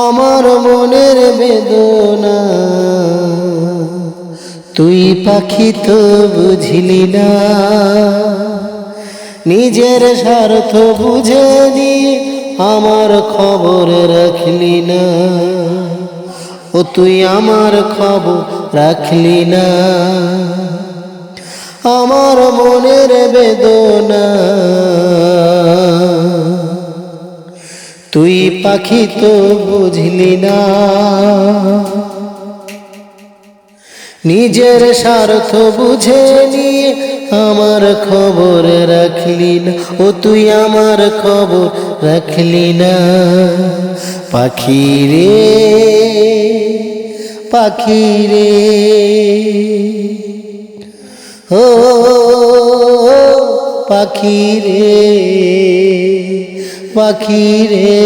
আমার মনের বেদনা তুই পাখি তো বুঝলি না, নিজের স্বার্থ বুঝে নিয়ে আমার খবর রাখলি না। ও তুই আমার খবর রাখলি না, আমার মনের বেদনা তুই পাখি তো বুঝলি না, নিজের স্বার্থ বুঝে নিয়ে আমার খবর রাখলি না। ও তুই আমার খবর রাখলি না। পাখি রে পাখি রে, ও পাখি রে পাখি রে।